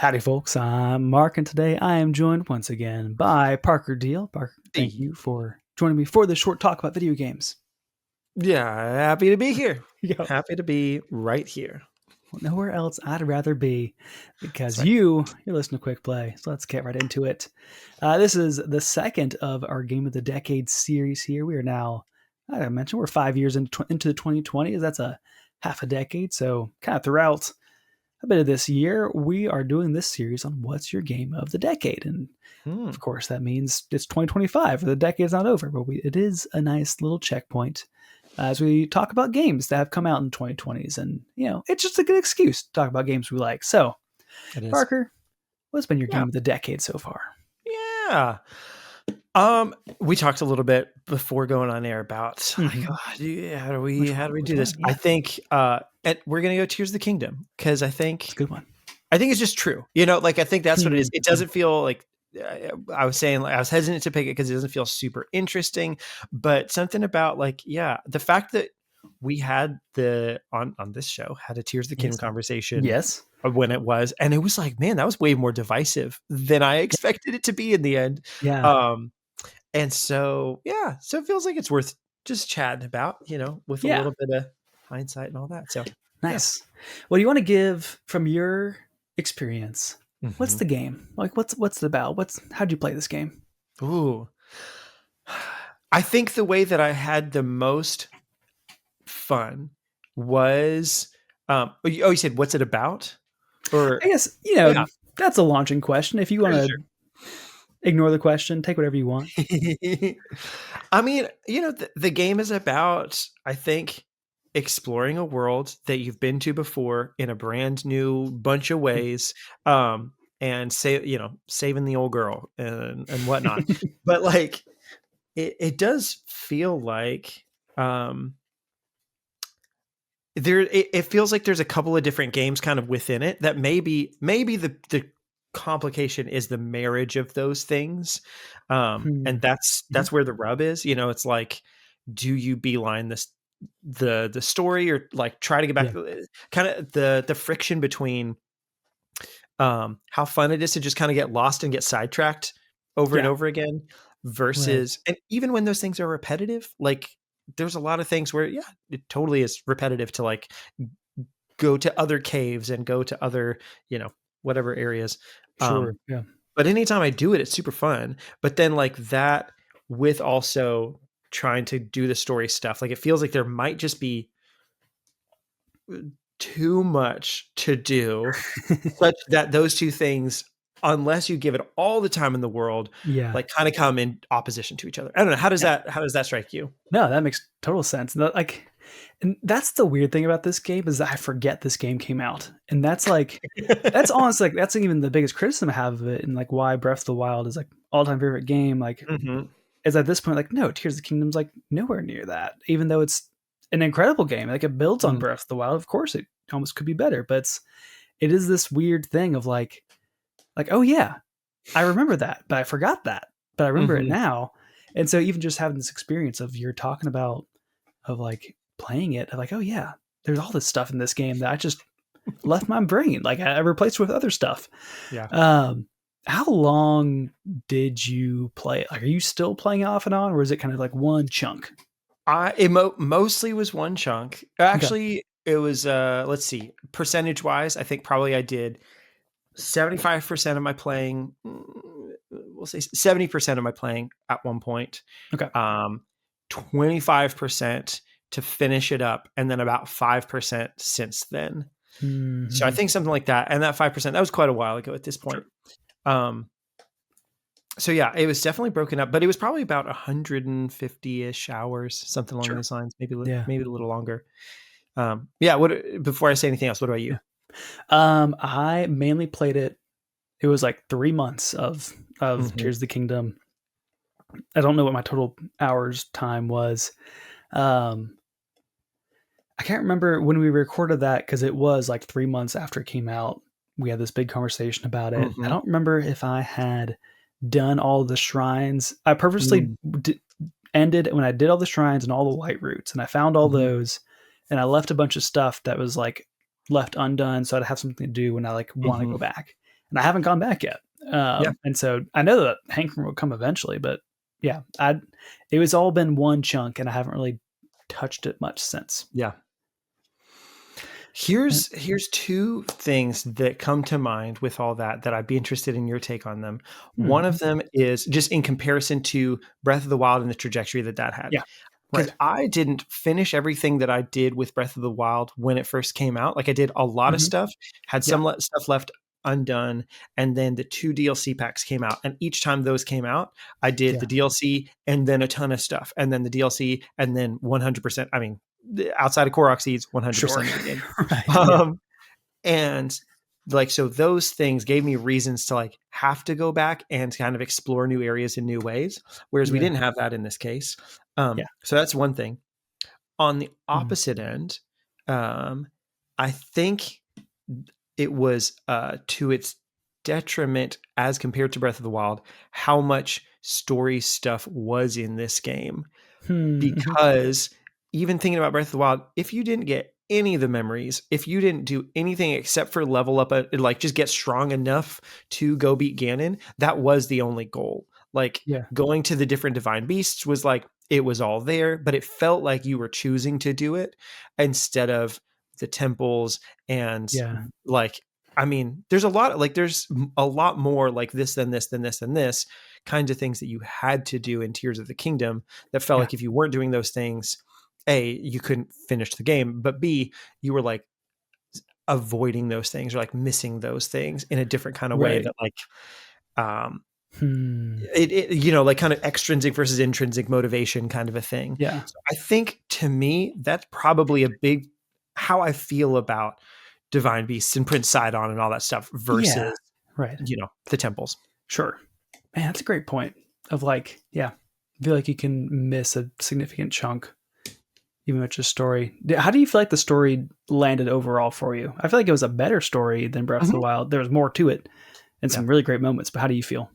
Howdy, folks. I'm Mark, and today I am joined once again by Parker Deal. Parker, thank Hey. you for joining me for this short talk about video games. Yeah, happy to be here. Yo, Happy to be right here. nowhere else I'd rather be That's because right. you're listening to Quick Play. So let's get right into it. This is the second of our Game of the Decade series here. We are now, I mentioned, we're 5 years into the 2020s. That's a half a decade. So kind of throughout a bit of this year, we are doing this series on what's your game of the decade. And Hmm. of course, that means it's 2025, or the decade's not over, but it is a nice little checkpoint as we talk about games that have come out in the 2020s. And, it's just a good excuse to talk about games we like. So, It is. Parker, what's been your Yeah. game of the decade so far? Yeah. We talked a little bit before going on air about how do we Which do this? one? I Yeah, think and we're gonna go Tears of the Kingdom because it's a good one. I think it's just true. Like I think that's what it is. It doesn't feel like I was saying like I was hesitant to pick it because it doesn't feel super interesting, but something about the fact that we had the on this show had a Tears of the Kingdom Yes. conversation Yes. when it was, and it was like, man, that was way more divisive than I expected it to be in the end. Yeah. Um, and so so it feels like it's worth just chatting about, with a Yeah. little bit of hindsight and all that. So yeah. Nice. What do you want to give from your experience? What's Mhm. the game? Like, what's it about? How'd you play this game? Ooh. I think the way that I had the most fun was you said what's it about? Or I guess, yeah. that's a launching question. If you want Sure, to ignore the question, take whatever you want. sure. I mean, the game is about, I think, exploring a world that you've been to before in a brand new bunch of ways, and saving the old girl and whatnot. But like, it does feel like it feels like there's a couple of different games kind of within it that maybe the complication is the marriage of those things, Hmm. and that's Mhm. where the rub is. It's like, do you beeline this the story, or like try to get back Yeah. to kind of the friction between how fun it is to just kind of get lost and get sidetracked over and Yeah. over again, Right. versus, and even when those things are repetitive, like there's a lot of things where it totally is repetitive to like go to other caves and go to other, whatever areas. Sure. um Yeah. but anytime I do it, it's super fun. But then like that, with also trying to do the story stuff, like it feels like there might just be too much to do, such that those two things, unless you give it all the time in the world, Yeah. like kind of come in opposition to each other. I don't know. Yeah. How does that strike you? No, that makes total sense. And that's the weird thing about this game is that I forget this game came out, and that's honestly that's even the biggest criticism I have of it, and like why Breath of the Wild is like all time favorite game. Like, Mhm. is at this point like no, Tears of the Kingdom's like nowhere near that, even though it's an incredible game. Like it builds on Mm, Breath of the Wild. Of course, it almost could be better, but it is this weird thing of like oh yeah, I remember that, but I forgot that, but I remember it mhm. now. And so even just having this experience of you're talking about of like playing it, of like, oh yeah, there's all this stuff in this game that I just left my brain. Like I replaced with other stuff. Yeah. Um, how long did you play it? Like, are you still playing it off and on, or is it kind of like one chunk? Mostly was one chunk. Okay. Actually, it was, let's see, percentage-wise, I think probably I did 75% of my playing, we'll say 70% of my playing at one point, Okay. um, 25% to finish it up, and then about 5% since then. So I Mm-hmm. think something like that, and that 5%, that was quite a while ago at this Sure. point. Um, so yeah, it was definitely broken up, but it was probably about 150-ish hours, something along Sure. those lines, Yeah. maybe a little longer. Yeah, before I say anything else, what about you? Yeah. I mainly played it. It was like 3 months of Mhm. Tears of the Kingdom. I don't know what my total hours time was. Um, I can't remember when we recorded that because it was like 3 months after it came out. We had this big conversation about it. I Mhm. don't remember if I had done all the shrines. I purposely Mm. ended when I did all the shrines and all the white roots, and I found all Mhm. those, and I left a bunch of stuff that was like left undone, so I'd have something to do when I like want to go Mhm. back. and I haven't gone back yet. Yeah. And so I know that Hankering will come eventually, but yeah, it was all been one chunk, and I haven't really touched it much since. Yeah. And, Here's two things that come to mind with all that I'd be interested in your take on them. One of them is just in comparison to Breath of the Wild and the trajectory that had. yeah, Because right. I didn't finish everything that I did with Breath of the Wild when it first came out. Like I did a lot of Hmm. stuff, had Yeah, some stuff left undone, and then the two DLC packs came out. And each time those came out, I did yeah, the DLC and then a ton of stuff, and then the DLC and then 100%. I mean, outside of Korok Seeds, sure. 100% of the game. Right. Yeah, Um, and like so those things gave me reasons to like have to go back and kind of explore new areas in new ways, whereas we yeah, didn't have that in this case. yeah. So that's one thing. On the Mm. opposite end, um, I think it was to its detriment as compared to Breath of the Wild how much story stuff was in this game, Hmm. because even thinking about Breath of the Wild, if you didn't get any of the memories, if you didn't do anything except for level up, like just get strong enough to go beat Ganon, that was the only goal. Like Yeah, going to the different divine beasts was like it was all there, but it felt like you were choosing to do it instead of the temples and yeah. like I mean, there's a lot like there's a lot more like this than this than this than this kinds of things that you had to do in Tears of the Kingdom that felt Yeah. like if you weren't doing those things, A, you couldn't finish the game, but B, you were like avoiding those things or like missing those things in a different kind of way Right. that like um Hmm. you know, like kind of extrinsic versus intrinsic motivation kind of a thing. Yeah. So I think to me that's probably a big how I feel about divine beasts and Prince Sidon and all that stuff Yeah. versus Right. you know the temples. Sure. Man, that's a great point. Of like, yeah, I feel like you can miss a significant chunk, even with just story. How do you feel like the story landed overall for you? I feel like it was a better story than Breath of the Mhm. Wild. There was more to it and Yeah. some really great moments. But how do you feel?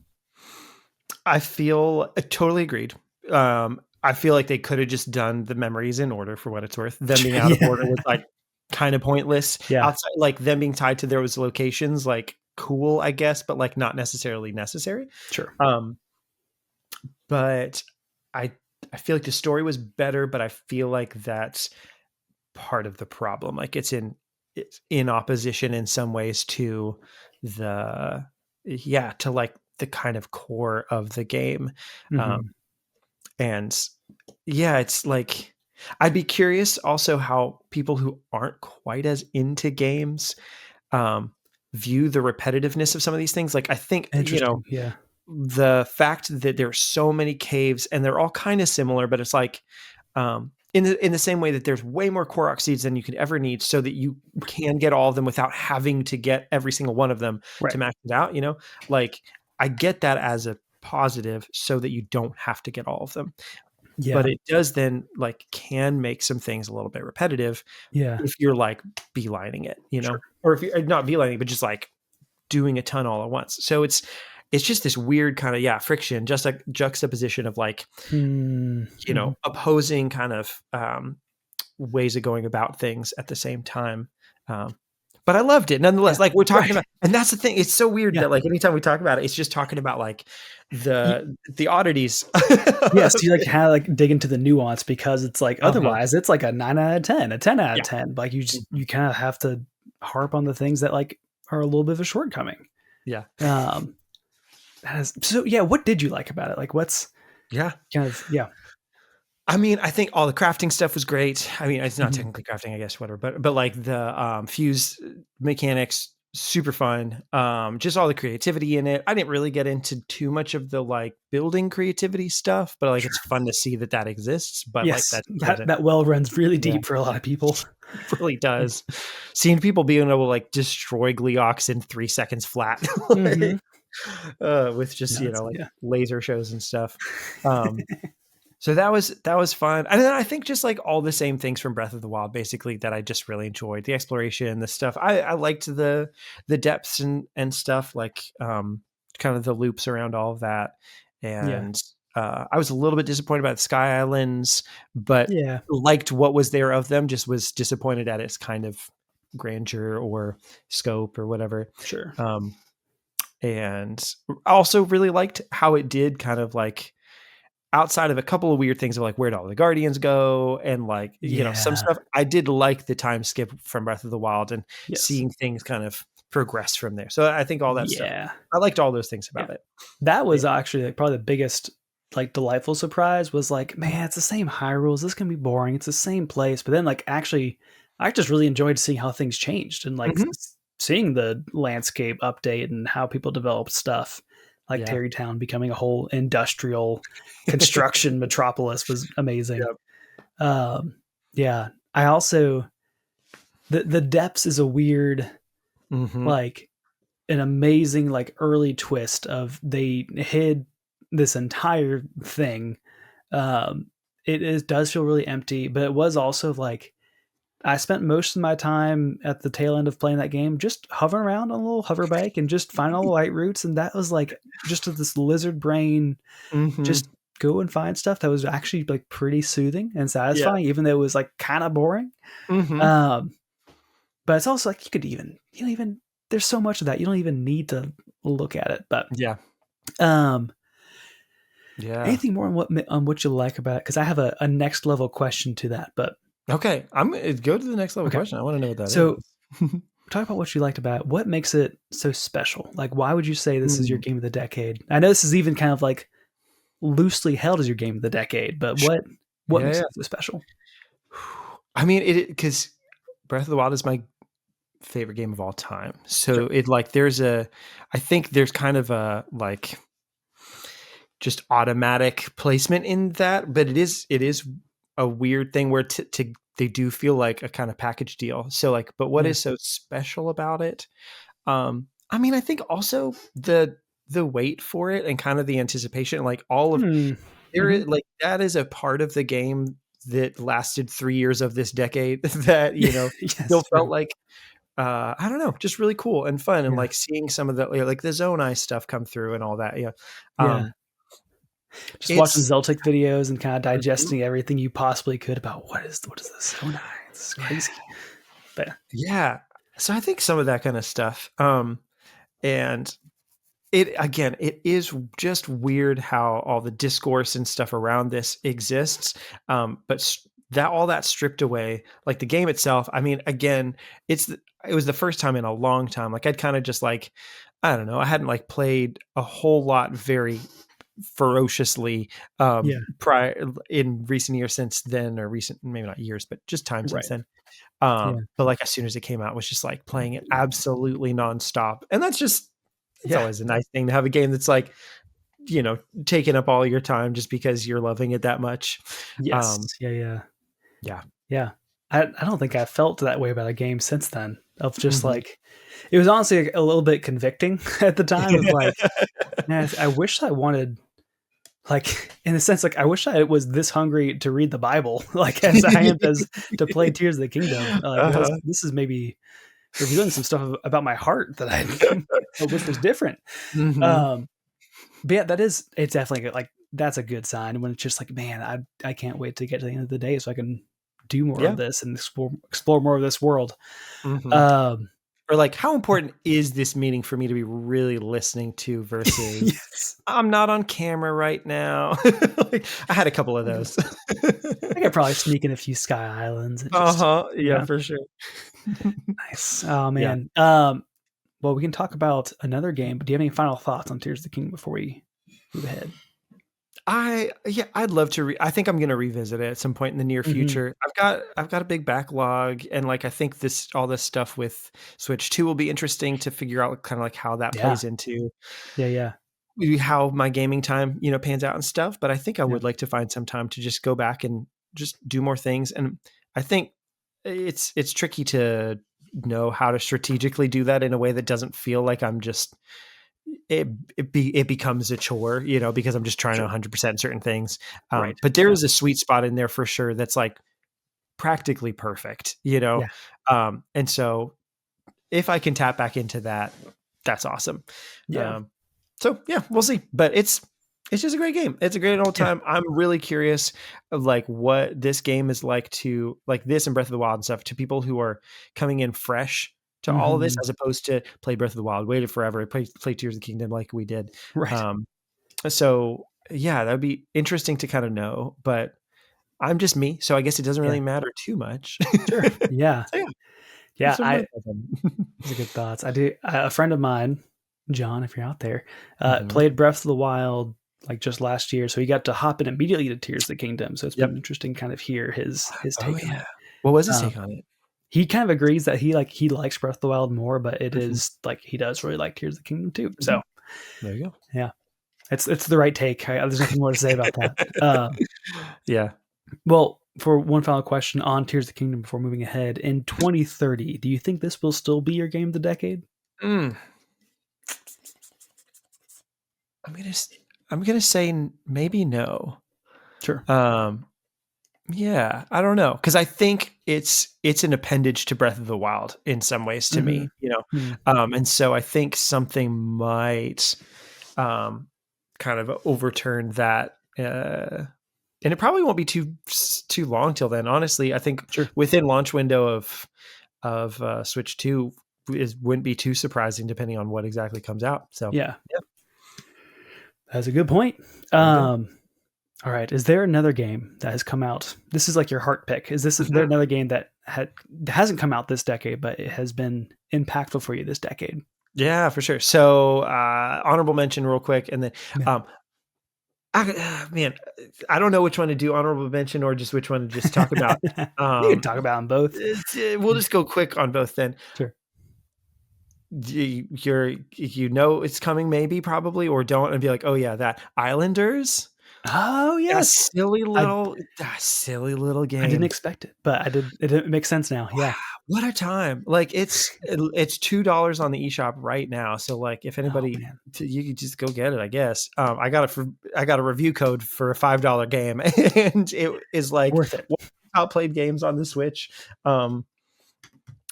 I feel totally agreed. I feel like they could have just done the memories in order for what it's worth. Them being out of Yeah. order was like kind of pointless. Yeah. Outside, like them being tied to those locations, like cool, I guess, but like not necessarily necessary. Sure. Um, but I I feel like the story was better, but I feel like that's part of the problem. Like it's in opposition in some ways to the yeah to like the kind of core of the game. Um, Hmm. and yeah, it's like I'd be curious also how people who aren't quite as into games um, view the repetitiveness of some of these things. Like I think, you know, Interesting. Yeah. the fact that there's so many caves and they're all kind of similar, but it's like in the same way that there's way more Korok seeds than you could ever need, so that you can get all of them without having to get every single one of them to Right. max it out. You know, like I get that as a positive, so that you don't have to get all of them, but Yeah. it does then like can make some things a little bit repetitive Yeah. if you're like beelining it, you Sure. know, or if you're not beelining, but just like doing a ton all at once. So it's just this weird kind of yeah friction, just a juxtaposition of like Hmm. you Hmm. know opposing kind of ways of going about things at the same time. Um, but I loved it nonetheless. Yeah. Like we're talking Right. about, and that's the thing. It's so weird Yeah. that like anytime we talk about it, it's just talking about like You, the oddities. yes, you like kind of like dig into the nuance because it's like Uh-huh. otherwise it's like a 9 out of 10, a 10 out of Yeah. 10. Like you just Mhm. you kind of have to harp on the things that like are a little bit of a shortcoming. Yeah. Um, that is so. Yeah, what did you like about it? Like, what's Yeah. kind of yeah. I mean, I think all the crafting stuff was great. I mean, it's not Mhm. technically crafting, I guess, whatever, but like the fuse mechanics, super fun. Just all the creativity in it. I didn't really get into too much of the like building creativity stuff, but like it's Sure. fun to see that that exists. But like Yes, that that doesn't, that well runs really yeah, deep for a lot of people. it really does. Seeing people being able to like destroy Gleox in 3 seconds flat, like, Hmm. with just you Nuts. know like Yeah. laser shows and stuff. Um, so that was fun. And then I think just like all the same things from Breath of the Wild, basically that I just really enjoyed. The exploration, the stuff. I liked the depths and stuff, like kind of the loops around all of that. Yeah. And I was a little bit disappointed about the Sky Islands, but Yeah. liked what was there of them, just was disappointed at its kind of grandeur or scope or whatever. Sure. Um And I also really liked how it did kind of like outside of a couple of weird things of like where'd all the guardians go and like some Yeah. stuff. I did like the time skip from Breath of the Wild and Yes. seeing things kind of progress from there. So I think all that stuff, Yeah. I liked all those things Yeah. about it. That But was actually, like, probably the biggest, like, delightful surprise was like, "Man, it's the same Hyrule. This can be boring. It's the same place." But then, like, actually, I just really enjoyed seeing how things changed and, like, Mhm. seeing the landscape update and how people developed stuff, like Yeah. Terrytown becoming a whole industrial construction metropolis was amazing. Yeah. Um, yeah. I also the depths is a weird, Mhm. like, an amazing, like, early twist of they hid this entire thing. Um, does feel really empty, but it was also like I spent most of my time at the tail end of playing that game just hovering around on a little hover bike and just finding all the light routes, and that was like just this lizard brain, just Mhm. go and find stuff that was actually like pretty soothing and Yeah. satisfying, even though it was like kind of boring. Mhm. Um, but it's also like you don't even there's so much of that you don't even need to look at it. But Yeah. um, Yeah. anything more on what you like about it? Because I have a next level question to that. But Okay. I'm go to the next level okay, question. I want to know what that so is. talk about what you liked about it. What makes it so special? Like, why would you say this is your Mm. game of the decade? I know this is even kind of like loosely held as your game of the decade, but what Yeah, makes yeah. it so special? I mean, it because Breath of the Wild is my favorite game of all time. Sure. So it like there's a I think there's kind of a like just automatic placement in that, but it is a weird thing where to they do feel like a kind of package deal. So like, but what Yeah. is so special about it? I mean, I think also the wait for it and kind of the anticipation, like all of Hmm. there Mhm. is like that is a part of the game that lasted 3 years of this decade that Yes, still true. felt like I don't know, just really cool and fun, and Yeah. like seeing some of the like the zone eye stuff come through and all that. Yeah, Yeah. um, Just watching it's Zeltic videos and kinda Mhm. digesting everything you possibly could about what is this Zonai? This is Yeah, crazy. But yeah. So I think some of that kind of stuff. And it again, it is just weird how all the discourse and stuff around this exists. But that all that stripped away, like the game itself. I mean, again, it was the first time in a long time. Like I'd kind of just like, I don't know, I hadn't like played a whole lot very ferociously yeah, prior in recent years since then, or recent maybe not years, but just time since right. then. Yeah. But like as soon as it came out, was just like playing it absolutely nonstop, and it's Yeah. always a nice thing to have a game that's like taking up all your time just because you're loving it that much. Um, Yes. Yeah, yeah. yeah. Yeah. I don't think I felt that way about a game since then, of just, Mhm. like it was honestly, like, a little bit convicting at the time of, like, man, I wish I wanted like, in a sense, like, I wish I was this hungry to read the Bible, like, as I am as to play Tears of the Kingdom, like, Uh-huh. this is maybe revealing some stuff about my heart that I I wish was different. Mhm. Um, but yeah, it's definitely good, like, that's a good sign when it's just like, "Man, I can't wait to get to the end of the day so I can do more of Yeah. this and explore more of this world." Mhm. Um, Or like, how important is this meeting for me to be really listening to versus yes. I'm not on camera right now. Like, I had a couple of those. I could probably sneak in a few Sky Islands and just Uh-huh. Yeah, yeah, for sure. nice. Oh, Yeah. man. Well, we can talk about another game, but do you have any final thoughts on Tears of the Kingdom before we move ahead? I'd love to I think I'm gonna revisit it at some point in the near Mhm. future. I've got a big backlog, and like I think this all this stuff with Switch 2 will be interesting to figure out kind of like how that Yeah. plays into Yeah, yeah. maybe how my gaming time, pans out and stuff. But I think I Yeah. would like to find some time to just go back and just do more things. And I think it's tricky to know how to strategically do that in a way that doesn't feel like I'm just it becomes a chore, because I'm just trying to Sure. 100% certain things. Right. But there Yeah. is a sweet spot in there for sure that's like practically perfect. Yeah. And so if I can tap back into that, that's awesome. Yeah. Um, so yeah, we'll see. But it's just a great game. It's a great old Yeah. time. I'm really curious of like what this game is like to like this and Breath of the Wild and stuff to people who are coming in fresh to all of this, Mhm. as opposed to play Breath of the Wild, waited forever, play Tears of the Kingdom like we did. Right. Um, so yeah, that would be interesting to kind of know, but I'm just me, so I guess it doesn't Yeah. really matter too much. Sure. Yeah. So yeah, Yeah, those are my thoughts on it. those are good thoughts. I do a friend of mine, John, if you're out there, Mhm. played Breath of the Wild, like, just last year, so he got to hop in immediately to Tears of the Kingdom, so it's been Yep. interesting to kind of hear his Oh, take on yeah. it. What was his Um, take on it? he kind of agrees that he likes Breath of the Wild more, but it Mhm, is like, he does really like Tears of the Kingdom too, mhm. so, There you go. yeah. It's the right take. There's nothing more to say about that. Yeah. Well, for one final question on Tears of the Kingdom before moving ahead, in 2030, do you think this will still be your game of the decade? Mm, I'm gonna s I'm gonna say maybe no. Sure. Um, yeah, I don't know, because I think it's an appendage to Breath of the Wild in some ways to me, Mhm. Hmm. and so I think something might, um, kind of overturn that, and it probably won't be too long till then, honestly. I think Sure. within launch window of, Switch 2 wouldn't be too surprising depending on what exactly comes out, so, Yeah. yeah, That's a good point. there you go. Um, all right. Is there another game that has come out? This is like your heart pick. Is there Mhm. another game that hasn't come out this decade, but it has been impactful for you this decade? Yeah, for sure. So, honorable mention real quick, and then, Yeah. um, man, I don't know which one to do, honorable mention or just which one to just talk about. You can Um, talk about them both. we'll just go quick on both then. Sure. You know it's coming maybe, probably, or don't, and be like, "Oh, yeah, that." Islanders? Oh yes. I That silly little I didn't game. expect it, but I did. It makes sense now. Wow, Yeah. what a time. Like, it's $2 on the eShop right now, so, like, if Oh anybody man. you could just go get it, I guess. I got a review code for a $5 game, and it is, like, Worth it. one of the top played games on the Switch,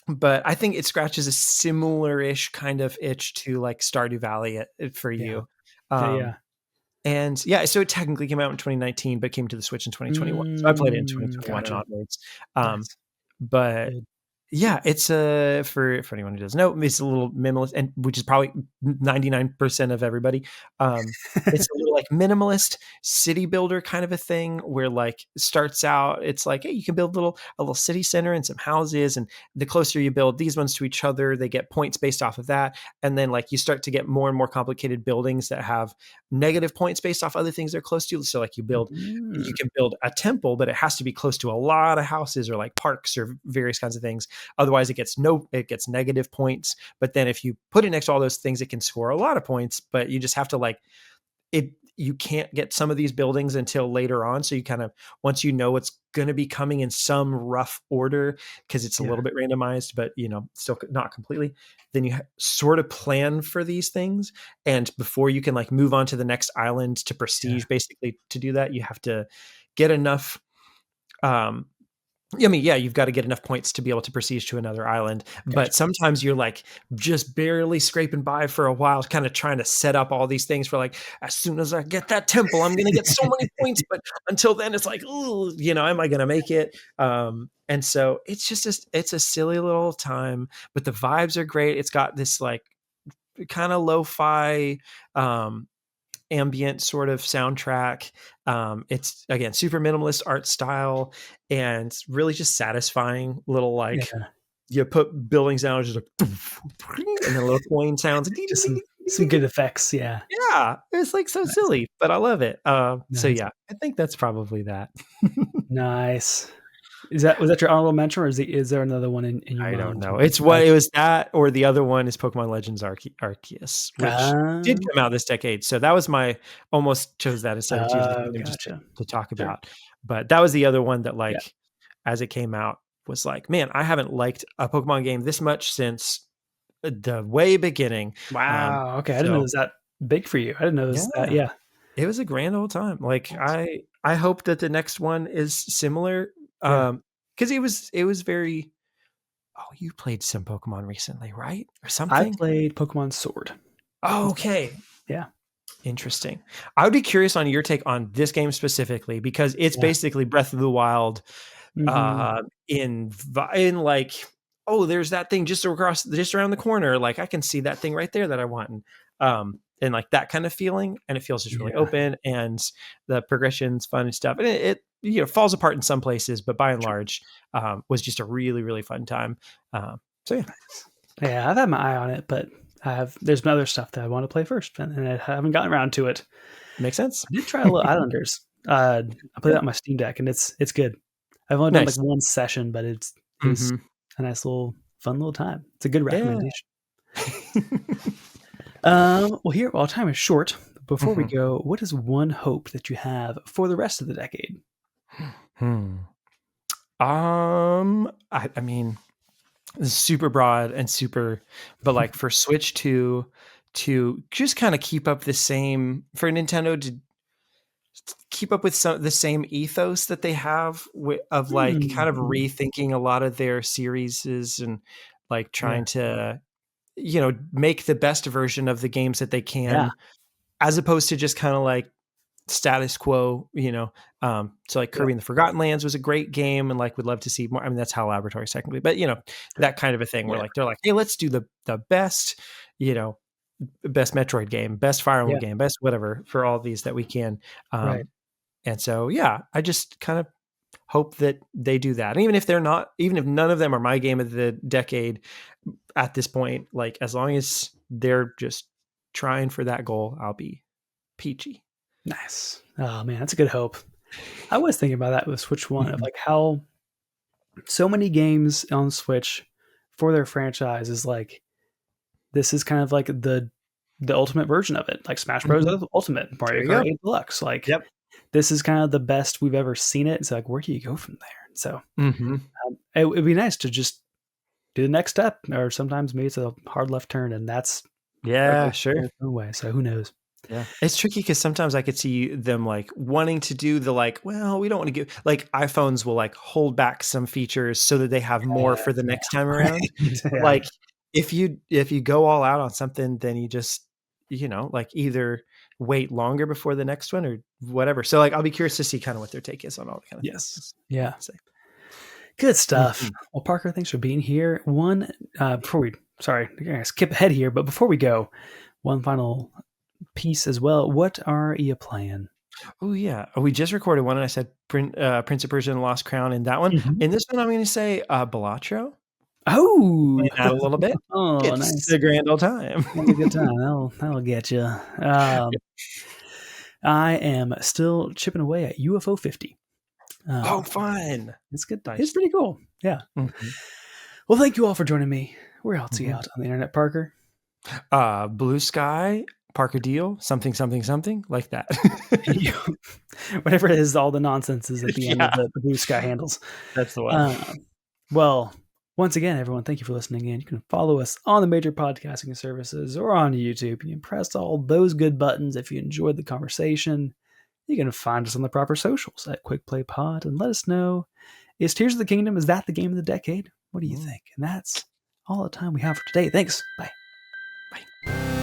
but I think it scratches a similar-ish kind of itch to, like, Stardew Valley, for Yeah. you, Yeah. um, Yeah. and, yeah, so it technically came out in 2019, but came to the Switch in 2021, so I played it in Mm, 2021 and gotcha. onwards, um, Nice. but Good. yeah, it's for anyone who doesn't know, it's a little minimalist, and which is probably 99% of everybody. Um, it's a little like minimalist city builder kind of a thing where like starts out, it's like, hey, you can build a little city center and some houses, and the closer you build these ones to each other, they get points based off of that. And then like you start to get more and more complicated buildings that have negative points based off other things they're close to. So like you Mm, can build a temple, but it has to be close to a lot of houses or like parks or various kinds of things. Otherwise, it gets negative points. But then if you put it next to all those things, it can score a lot of points. But you just have to like it. You can't get some of these buildings until later on. So you kind of once you know what's going to be coming in some rough order because it's a yeah. little bit randomized, but still not completely. Then you sort of plan for these things, and before you can like move on to the next island to Yeah. prestige, basically to do that, you have to get enough um, I mean, yeah, you've got to get enough points to be able to proceed to another island, Gotcha. but sometimes you're like just barely scraping by for a while, kind of trying to set up all these things for like, as soon as I get that temple, I'm going to get so many points. But until then, it's like, ooh, am I going to make it? And so it's a silly little time, but the vibes are great. It's got this like kind of lo-fi, um, ambient sort of soundtrack. It's again super minimalist art style and really just satisfying little like Yeah. you put buildings down, it's just like and then little coin sounds. Just some good effects. Yeah. Yeah, it's like so Nice. silly, but I love it. So Nice. yeah, I think that's probably that. Nice. Was that your honorable mention, or is there another one in your I don't mind? know. It's what it was that, or the other one is Pokemon Legends Arceus, which did Ah, come out this decade. So that was my almost chose that instead of Tears of the oh, Kingdom just gotcha. to talk Sure. about. But that was the other one that Yeah. like as it came out was like, man, I haven't liked a Pokemon game this much since the way beginning. Wow. Okay. I didn't know it So was that big for you. I didn't know it was that. yeah, Yeah. it was a grand old time. Like Nice. I hope that the next one is similar. Yeah. Because it was very. Oh, you played some Pokemon recently, right? Or I something? played Pokemon Sword. Oh, okay. Yeah. Interesting. I would be curious on your take on this game specifically because it's Yeah. basically Breath of the Wild Mhm. in like oh, there's that thing just across, just around the corner. Like I can see that thing right there that I want. And like that kind of feeling. And it feels just really Yeah. open, and the progression's fun and stuff. And it you know, falls apart in some places, but by and Sure. large, was just a really, really fun time. So yeah, Yeah, I've had my eye on it, but there's been other stuff that I want to play first, and I haven't gotten around to it. makes sense. I did try a little Islanders. I played Yeah. that on my Steam Deck, and it's good. I've only done like Nice. one session, but it was Hmm. a nice little fun little time. It's a good Yeah. recommendation. Well, here, while time is short, before we Mhm. go, what is one hope that you have for the rest of the decade? Hmm. I mean, this is super broad and super, but like for Switch 2 to just kind of keep up the same, for Nintendo to keep up with some the same ethos that they have of like kind of Hmm. rethinking a lot of their series, and like Yeah, trying to, you know, make the best version of the games that they yeah, can, as opposed to just kind of like status quo, you know. So like yeah, Kirby and the Forgotten Lands was a great game, and like would love to see more. I mean, that's HAL Laboratories technically, but you know, sure. that kind of a thing where Yeah, like they're like, hey, let's do the best, you know, best Metroid game, best Fire Emblem yeah, game, best whatever for all these that we can. right. And so yeah, I just kind of hope that they do that. And even if they're not, even if none of them are my game of the decade at this point, like as long as they're just trying for that goal, I'll be peachy. Nice. Oh man, that's a good hope. I was thinking about that with Switch One of Mhm. like how so many games on Switch for their franchise is like this is kind of like the ultimate version of it, like Smash Bros. Mhm. Ultimate, There Mario you Kart go. 8 Deluxe. Like Yep. this is kind of the best we've ever seen it. It's like where do you go from there? So Mhm. it'd be nice to just do the next step, or sometimes maybe it's a hard left turn, and that's a Yeah, great sure. in its own way. So who knows? Yeah. It's tricky because sometimes I could see them like wanting to do the like, well, we don't want to give, like iPhones will like hold back some features so that they have more for the Yeah, next time right. around. But Yeah. like if you go all out on something, then you just, you know, like either wait longer before the next one or whatever. So like I'll be curious to see kind of what their take is on all that kind of thing. Yes. That's all I Yeah. can say. Good stuff. Mhm. Well, Parker, thanks for being here. One, before we, sorry, I'm gonna skip ahead here, but before we go, one final piece as well. What are you playing? Oh yeah. We just recorded one and I said Prince of Persia and the Lost Crown in that one. Mhm. In this one I'm gonna say Balatro. Oh, Playing that a little bit. oh, It's nice. a grand old time. That's a good time. That'll get you. I am still chipping away at UFO 50. Oh, Um, fun. it's good. It's Nice. pretty cool. Yeah. Mhm, Well, thank you all for joining me. Where else are you mhm. out on the internet, Parker? Blue Sky, Parker Deal, something, something, something like that. You, whatever it is, all the nonsense is at the end of Yeah, the Blue Sky handles. that's the one. Um, well, once again, everyone, thank you for listening in. You can follow us on the major podcasting services or on YouTube. You can press all those good buttons if you enjoyed the conversation. You can find us on the proper socials at Quick Play Pod and let us know, is Tears of the Kingdom, is that the game of the decade? What do you Mm, think? And that's all the time we have for today. Thanks. Bye. bye.